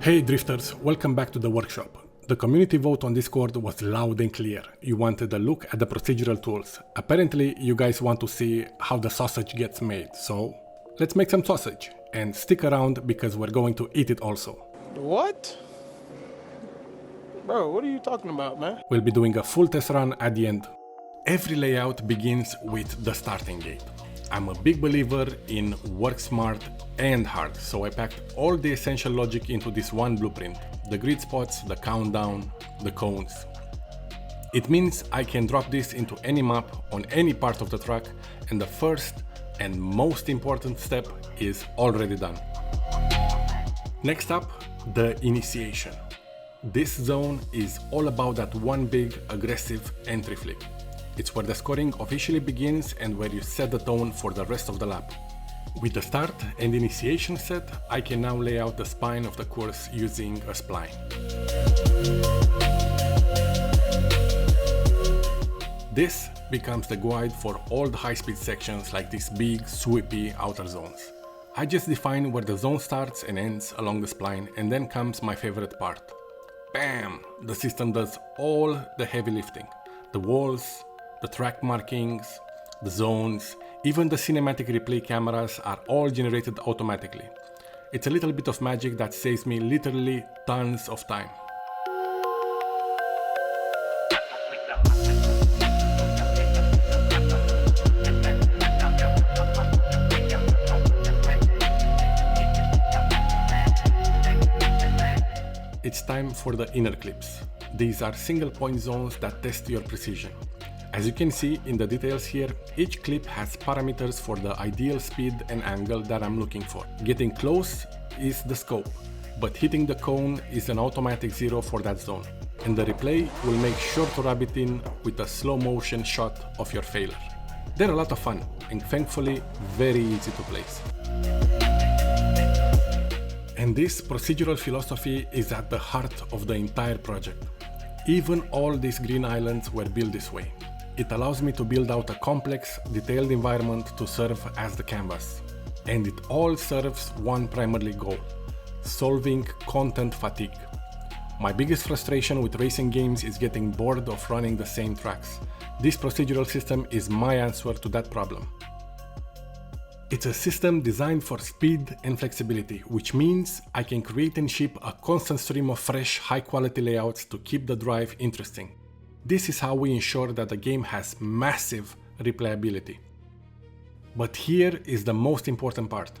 Hey drifters, welcome back to the workshop. The community vote on Discord was loud and clear. You wanted a look at the procedural tools. Apparently you guys want to see how the sausage gets made, so let's make some sausage. And stick around because we're going to eat it also. What? Bro, what are you talking about, man? We'll be doing a full test run at the end. Every layout begins with the starting gate. I'm a big believer in work smart and hard, so I packed all the essential logic into this one blueprint. The grid spots, the countdown, the cones. It means I can drop this into any map on any part of the track, and the first and most important step is already done. Next up, the initiation. This zone is all about that one big aggressive entry flick. It's where the scoring officially begins and where you set the tone for the rest of the lap. With the start and initiation set, I can now lay out the spine of the course using a spline. This becomes the guide for all the high-speed sections like these big, sweepy outer zones. I just define where the zone starts and ends along the spline, and then comes my favorite part. Bam! The system does all the heavy lifting. The walls, the track markings, the zones, even the cinematic replay cameras are all generated automatically. It's a little bit of magic that saves me literally tons of time. It's time for the inner clips. These are single point zones that test your precision. As you can see in the details here, each clip has parameters for the ideal speed and angle that I'm looking for. Getting close is the scope, but hitting the cone is an automatic 0 for that zone. And the replay will make sure to rub it in with a slow motion shot of your failure. They're a lot of fun and thankfully very easy to place. And this procedural philosophy is at the heart of the entire project. Even all these green islands were built this way. It allows me to build out a complex, detailed environment to serve as the canvas. And it all serves one primary goal: solving content fatigue. My biggest frustration with racing games is getting bored of running the same tracks. This procedural system is my answer to that problem. It's a system designed for speed and flexibility, which means I can create and ship a constant stream of fresh, high-quality layouts to keep the drive interesting. This is how we ensure that the game has massive replayability. But here is the most important part.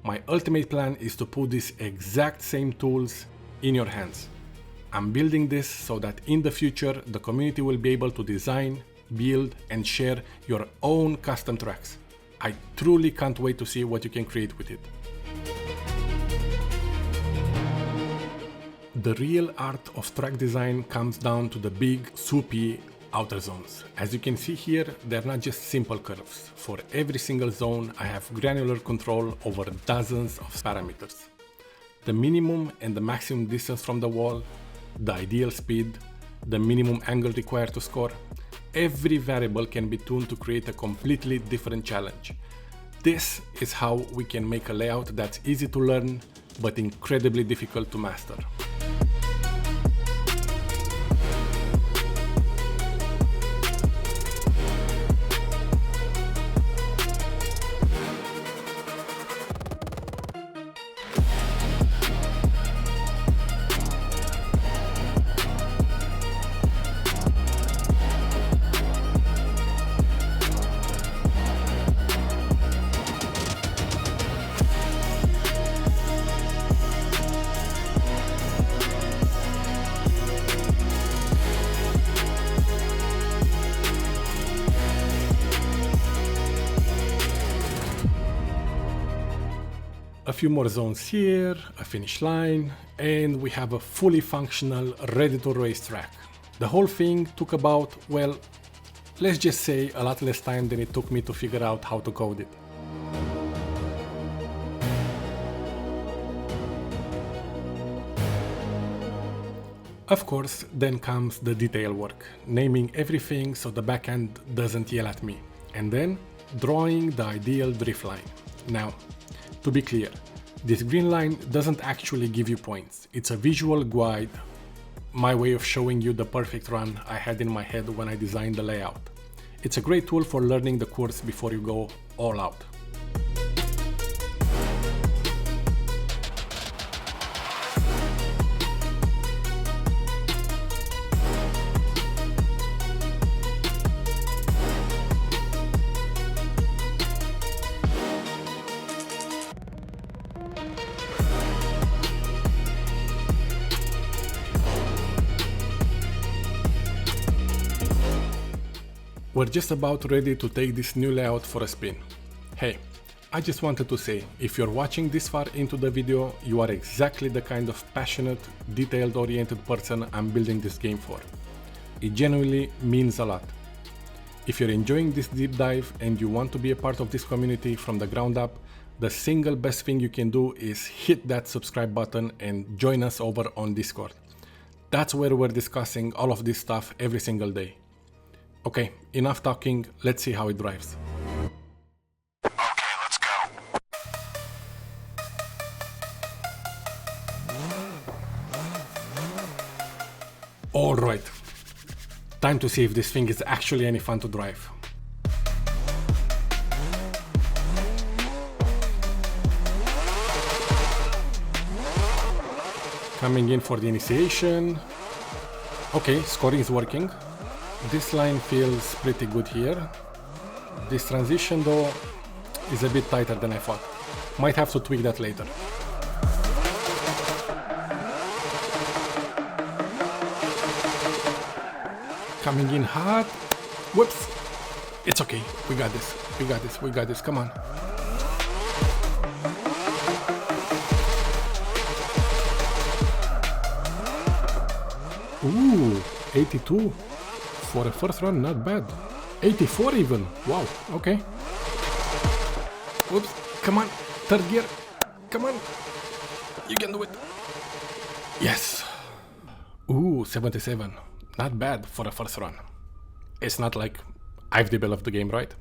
My ultimate plan is to put these exact same tools in your hands. I'm building this so that in the future the community will be able to design, build, and share your own custom tracks. I truly can't wait to see what you can create with it. The real art of track design comes down to the big, swoopy outer zones. As you can see here, they're not just simple curves. For every single zone, I have granular control over dozens of parameters. The minimum and the maximum distance from the wall, the ideal speed, the minimum angle required to score. Every variable can be tuned to create a completely different challenge. This is how we can make a layout that's easy to learn, but incredibly difficult to master. A few more zones here, a finish line, and we have a fully functional, ready to race track. The whole thing took about, well, let's just say a lot less time than it took me to figure out how to code it. Of course, then comes the detail work, naming everything so the backend doesn't yell at me, and then drawing the ideal drift line. Now, to be clear, This green line doesn't actually give you points, it's a visual guide, my way of showing you the perfect run I had in my head when I designed the layout. It's a great tool for learning the course before you go all out. We're just about ready to take this new layout for a spin. Hey, I just wanted to say, if you're watching this far into the video, you are exactly the kind of passionate, detailed-oriented person I'm building this game for. It genuinely means a lot. If you're enjoying this deep dive and you want to be a part of this community from the ground up, the single best thing you can do is hit that subscribe button and join us over on Discord. That's where we're discussing all of this stuff every single day. Okay, enough talking, let's see how it drives. Okay, let's go. Alright, time to see if this thing is actually any fun to drive. Coming in for the initiation. Okay, scoring is working. This line feels pretty good here. This transition though is a bit tighter than I thought. Might have to tweak that later. Coming in hard. Whoops. It's okay. We got this. We got this. We got this. Come on. Ooh, 82. For a first run, not bad. 84 even. Wow, okay. Oops, come on. Third gear. Come on. You can do it. Yes. Ooh, 77. Not bad for a first run. It's not like I've developed the game, right?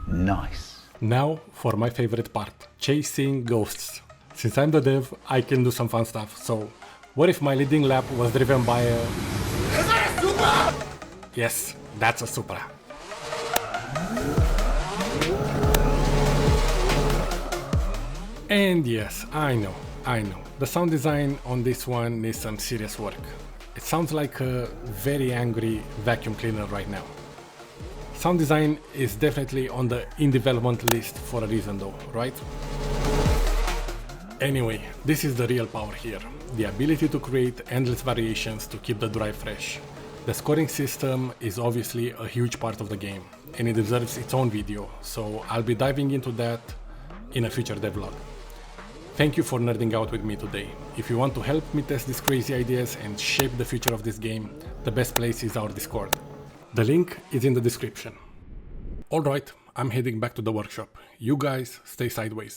Nice. Now for my favorite part, chasing ghosts. Since I'm the dev, I can do some fun stuff. So, what if my leading lap was driven by a... Yes, that's a Supra. And yes, I know. The sound design on this one needs some serious work. It sounds like a very angry vacuum cleaner right now. Sound design is definitely on the in development list for a reason though, right? Anyway, this is the real power here. The ability to create endless variations to keep the drive fresh. The scoring system is obviously a huge part of the game, and it deserves its own video, so I'll be diving into that in a future devlog. Thank you for nerding out with me today. If you want to help me test these crazy ideas and shape the future of this game, the best place is our Discord. The link is in the description. Alright, I'm heading back to the workshop. You guys stay sideways.